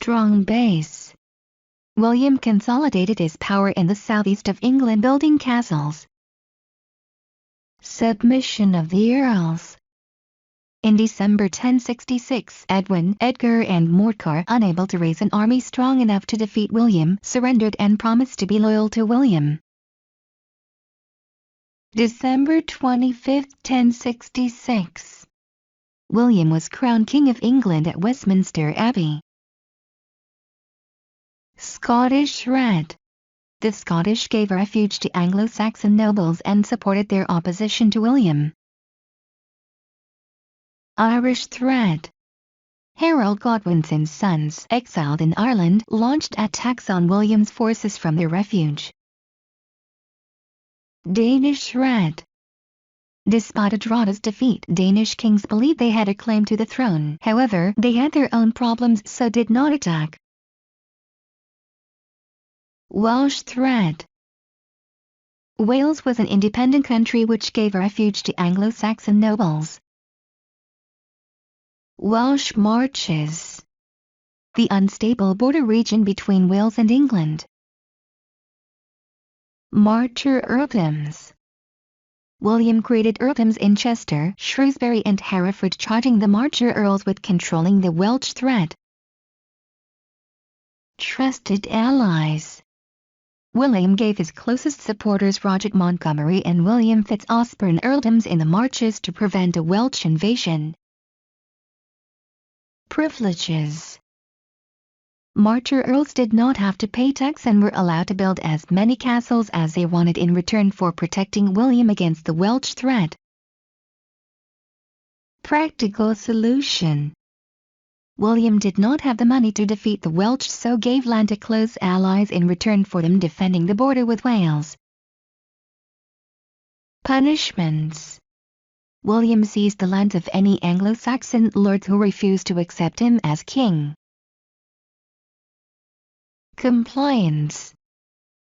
strong base. William consolidated his power in the southeast of England, building castles. Submission of the Earls. In December 1066, Edgar and Morcar, unable to raise an army strong enough to defeat William, surrendered and promised to be loyal to William. December 25, 1066. William was crowned King of England at Westminster Abbey. Scottish threat. The Scottish gave refuge to Anglo-Saxon nobles and supported their opposition to William. Irish threat. Harold Godwinson's sons, exiled in Ireland, launched attacks on William's forces from their refuge. Danish threat. Despite Edrada's defeat, Danish kings believed they had a claim to the throne. However, they had their own problems, so did not attack. Welsh threat. Wales was an independent country which gave refuge to Anglo-Saxon nobles. Welsh Marches. The unstable border region between Wales and England. Marcher Earldoms. William created Earldoms in Chester, Shrewsbury and Hereford, charging the Marcher Earls with controlling the Welsh threat. Trusted allies. William gave his closest supporters Roger Montgomery and William Fitz-Osbern Earldoms in the Marches to prevent a Welsh invasion. Privileges. Marcher Earls did not have to pay tax and were allowed to build as many castles as they wanted in return for protecting William against the Welsh threat. Practical solution. William did not have the money to defeat the Welsh, so gave land to close allies in return for them defending the border with Wales. Punishments. William seized the lands of any Anglo-Saxon lords who refused to accept him as king. Compliance.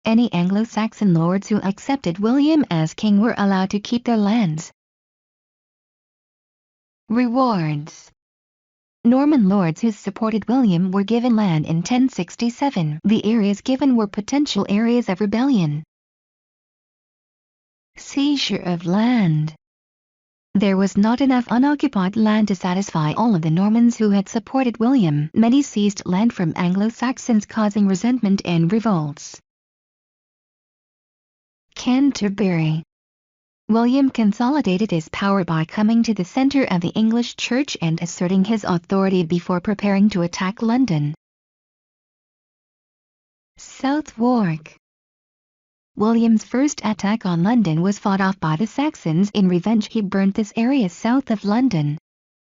Any Anglo-Saxon lords who accepted William as king were allowed to keep their lands. Rewards. Norman lords who supported William were given land in 1067. The areas given were potential areas of rebellion. Seizure of land. There was not enough unoccupied land to satisfy all of the Normans who had supported William. Many seized land from Anglo-Saxons, causing resentment and revolts. Canterbury. William consolidated his power by coming to the center of the English Church and asserting his authority before preparing to attack London. Southwark. William's first attack on London was fought off by the Saxons. In revenge, he burnt this area south of London.